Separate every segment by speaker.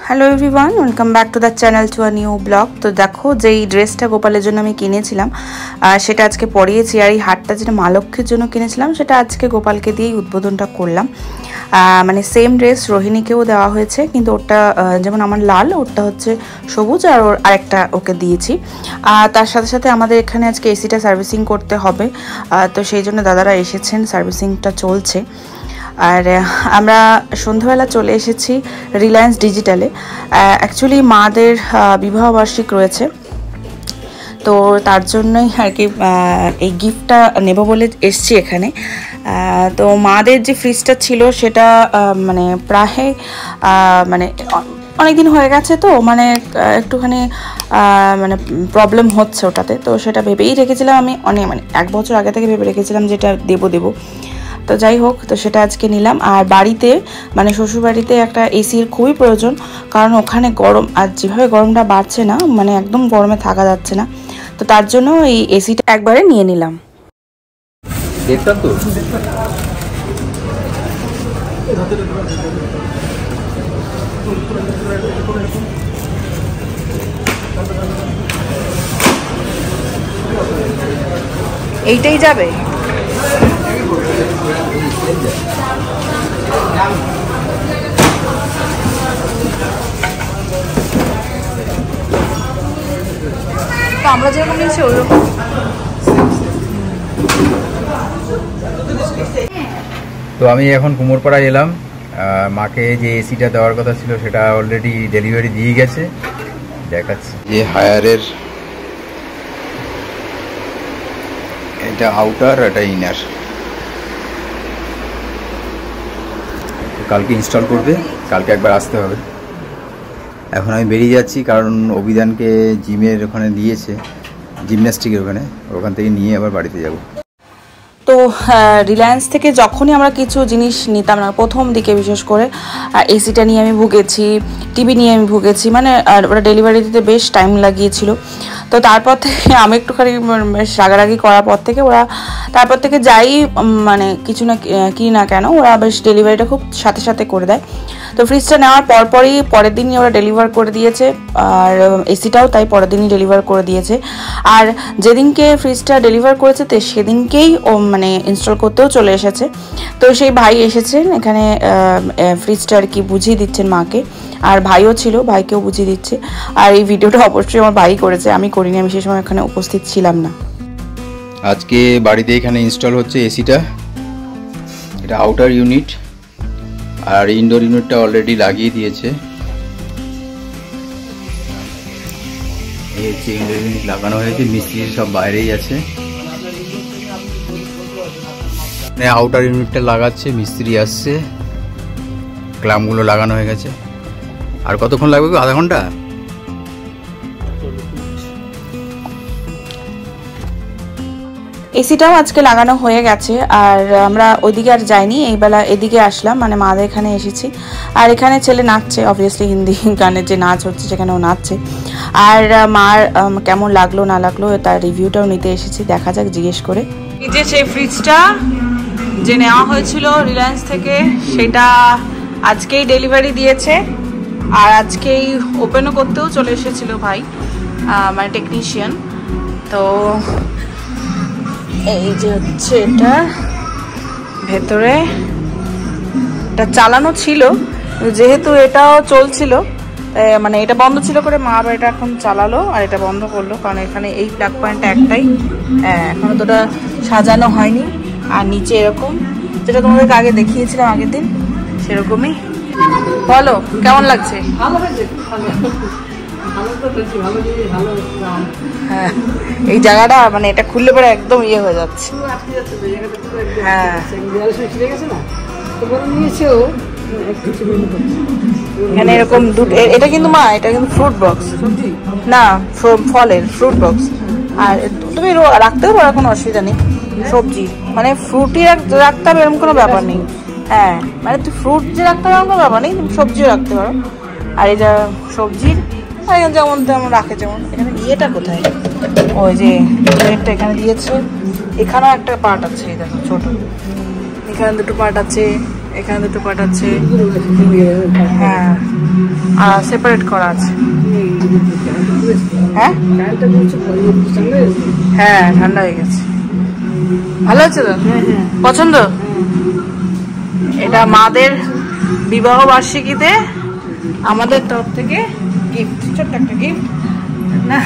Speaker 1: Hello everyone, welcome back to the channel to a new blog. তো দেখো, যেই ড্রেসটা গোপালের জন্য আমি কিনেছিলাম সেটা আজকে পরিয়েছি। আর এই হারটা যেটা মা লক্ষ্মীর জন্য কিনেছিলাম সেটা আজকে গোপালকে দিয়েই উদ্বোধনটা করলাম। মানে সেম ড্রেস রোহিণীকেও দেওয়া হয়েছে, কিন্তু ওটা যেমন আমার লাল, ওটা হচ্ছে সবুজ, আর ওর আরেকটা ওকে দিয়েছি। তার সাথে সাথে আমাদের এখানে আজকে এসিটা সার্ভিসিং করতে হবে, তো সেই জন্য দাদারা এসেছেন, সার্ভিসিংটা চলছে। আর আমরা সন্ধ্যাবেলা চলে এসেছি রিলায়েন্স ডিজিটালে। অ্যাকচুয়ালি মাদের বিবাহবার্ষিক রয়েছে, তো তার জন্যই আর কি এই গিফটটা নেব বলে এসছি এখানে। তো মাদের যে ফ্রিজটা ছিল সেটা মানে প্রায় মানে অনেক দিন হয়ে গেছে, তো মানে একটুখানি মানে প্রবলেম হচ্ছে ওটাতে। তো সেটা ভেবেই রেখেছিলাম আমি, মানে 1 বছর আগে থেকে ভেবে রেখেছিলাম যেটা দেবো। তো যাই হোক, তো সেটা আজকে নিলাম। আর বাড়িতে মানে শ্বশুরবাড়িতে একটা এসির খুবই প্রয়োজন, কারণ ওখানে গরম, আর যেভাবে গরমটা বাড়ছে না, মানে একদম গরমে থাকা যাচ্ছে না। তো তার জন্য এই এসিটা একবারে নিয়ে নিলাম। এইটাই যাবে। আমরা যেরকম নিয়েছি ওইরকম।
Speaker 2: তো আমি এখন কুমোরপাড়ায় এলাম। মাকে যে এসিটা দেওয়ার কথা ছিল সেটা অলরেডি ডেলিভারি দিয়ে গেছে, দেখাচ্ছি। যে হায়ারের এটা আউটার, এটা ইনার, কালকে ইনস্টল করবে, কালকে একবার আসতে হবে। এখন আমি বেরিয়ে যাচ্ছি, কারণ অভিধানকে জিমের ওখানে দিয়েছে, জিমন্যাস্টিকের ওখান থেকে নিয়ে আবার বাড়িতে যাব।
Speaker 1: তো রিলায়েন্স থেকে যখনই আমরা কিছু জিনিস নিতাম না, প্রথম দিকে বিশেষ করে এসিটা নিয়ে আমি ভুগেছি, টিভি নিয়ে আমি ভুগেছি, মানে ওরা ডেলিভারি দিতে বেশ টাইম লাগিয়েছিল। তো তারপর থেকে আমি একটুখানি বেশ রাগারাগি করার পর থেকে ওরা তারপর থেকে যাই মানে কিছু না কিনি না কেন, ওরা বেশ ডেলিভারিটা খুব সাথে সাথে করে দেয়। তো ফ্রিজটা নেওয়ার পরপরই পরের দিনই ওরা ডেলিভার করে দিয়েছে, আর এসিটাও তাই পরের দিনই ডেলিভার করে দিয়েছে। আর যেদিনকে ফ্রিজটা ডেলিভার করেছে তো সেদিনকেই ও মানে ইনস্টল করতেও চলে এসেছে। তো সেই ভাই এসেছেন এখানে, ফ্রিজটা আর কি বুঝিয়ে দিচ্ছেন মাকে, আর ভাইও ছিল, ভাইকেও বুঝিয়ে দিচ্ছে। আর এই ভিডিওটা অবশ্যই আমার ভাই করেছে, আমি করিনি, আমি সেই সময় এখানে উপস্থিত ছিলাম না।
Speaker 2: আজকে বাড়িতে এখানে ইনস্টল হচ্ছে এসিটা। এটা আউটার ইউনিট, আর ইনডোর ইউনিটটা অলরেডি লাগিয়ে দিয়েছে। এই হচ্ছে ইনডোর ইউনিট লাগানো হয়েছে, মিস্ত্রি সব বাইরেই আছে। আউটার ইউনিটটা লাগাচ্ছে, মিস্ত্রি আসছে, ক্লামগুলো লাগানো হয়ে গেছে। আর কতক্ষণ লাগবে? আধা ঘন্টা।
Speaker 1: এসিটাও আজকে লাগানো হয়ে গেছে, আর আমরা ওইদিকে আর যাইনি, এই বেলা এদিকে আসলাম, মানে মাদের এখানে এসেছি। আর এখানে ছেলে নাচছে, অবভিয়াসলি হিন্দি গানের যে নাচ হচ্ছে সেখানে ও নাচছে। আর মার কেমন লাগলো না লাগলো তার রিভিউটাও নিতে এসেছি, দেখা যাক জিজ্ঞেস করে। এই যে সেই ফ্রিজটা যে নেওয়া হয়েছিল রিলায়েন্স থেকে, সেটা আজকেই ডেলিভারি দিয়েছে, আর আজকেই ওপেনও করতেও চলে এসেছিল ভাই, মানে টেকনিশিয়ান। তো এই যে হচ্ছে এটা ভেতরে, এটা চালানো ছিল, যেহেতু এটাও চলছিল, মানে এটা বন্ধ ছিল করে মা আবার এটা এখন চালালো, আর এটা বন্ধ করলো, কারণ এখানে এই প্লাগ পয়েন্টটা একটাই, এখনো তো ওটা সাজানো হয়নি। আর নিচে এরকম, যেটা তোমাদেরকে আগে দেখিয়েছিলাম আগের দিন, সেরকমই। বলো কেমন লাগছে? হ্যাঁ, এই জায়গাটা মানে এটা খুললে পরে একদম ইয়ে হয়ে যাচ্ছে। হ্যাঁ, এখানে এরকম দুটো, এটা কিন্তু মা, এটা কিন্তু ফ্রুট বক্স না, ফলের ফ্রুট বক্স। আর তুমি রাখতেও পারো, কোনো অসুবিধা নেই। সবজি মানে ফ্রুটই রাখতে হবে এরকম কোনো ব্যাপার নেই। হ্যাঁ, মানে তুই ফ্রুট যে রাখতে হবে এরকম কোনো ব্যাপার নেই, তুমি সবজিও রাখতে পারো। আর এই যা সবজির যেমন তেমন রাখে, যেমন এখানে ইয়েটা কোথায়, ওই যে একটা এখানে দিয়েছে, এখানেও একটা পার্ট আছে, এই দেখো ছোট, এখানে দুটো পার্ট আছে, এখানে দুটো পার্ট আছে, হ্যাঁ, আর সেপারেট করা আছে। হ্যাঁ হ্যাঁ, ঠান্ডা হয়ে গেছে। ভালো আছে তো? পছন্দ? এটা মাদের বিবাহ বার্ষিকীতে আমাদের তরফ থেকে গিফট, ছোট্ট একটা গিফট। না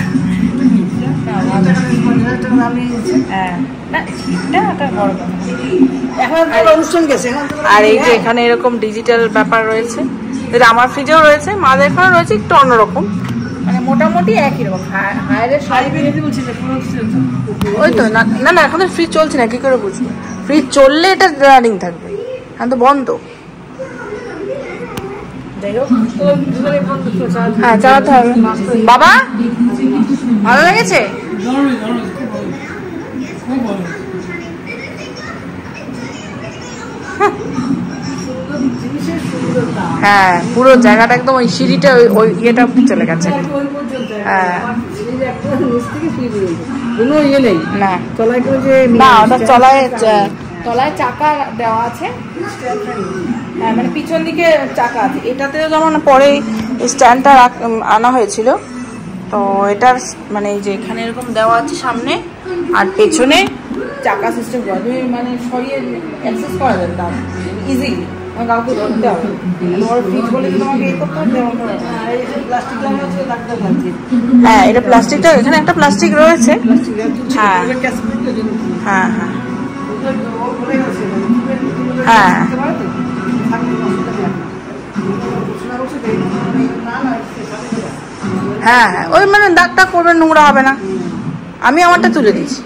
Speaker 1: আর এই যে এখানে এরকম ডিজিটাল ব্যাপার রয়েছে, যেটা আমার ফ্রিজেও রয়েছে, মাদের এখানে রয়েছে একটু অন্যরকম, মানে মোটামুটি একই রকম। ওই তো না না, এখন তো ফ্রিজ চলছে না, কি করে বুঝবো? ফ্রিজ চললে এটা রানিং থাকবে, এখন তো বন্ধ। হ্যাঁ, চালাতে হবে। বাবা ভালো লেগেছে? হ্যাঁ, পুরো জায়গাটা একদম ওই সিঁড়িটা ওই ইয়েটা চলে গেছে। হ্যাঁ কোনো ইয়ে নেই না, তলায় না, ওটা তলায় চাকা দেওয়া আছে। হ্যাঁ, মানে পিছন দিকে চাকা আছে। এটাতে যেমন পরে স্ট্যান্ডটা আনা হয়েছিল, তো এটার মানে এই যে এখানে এরকম দেওয়া আছে সামনে, আর পেছনে চাকা সিস্টেম করা, তুমি মানে সরিয়ে অ্যাক্সেস করা যাবে তার ইজিলি, কাউকে ধরতে হবে। তোমার ফ্রিজ বলে তোমাকে এই করতে হবে। হ্যাঁ, এটা প্লাস্টিকটা, এখানে একটা প্লাস্টিক রয়েছে। হ্যাঁ হ্যাঁ হ্যাঁ হ্যাঁ, হ্যাঁ হ্যাঁ, ওই মানে দাগটা করবে, নোংরা হবে না। আমি আমারটা তুলে দিচ্ছি।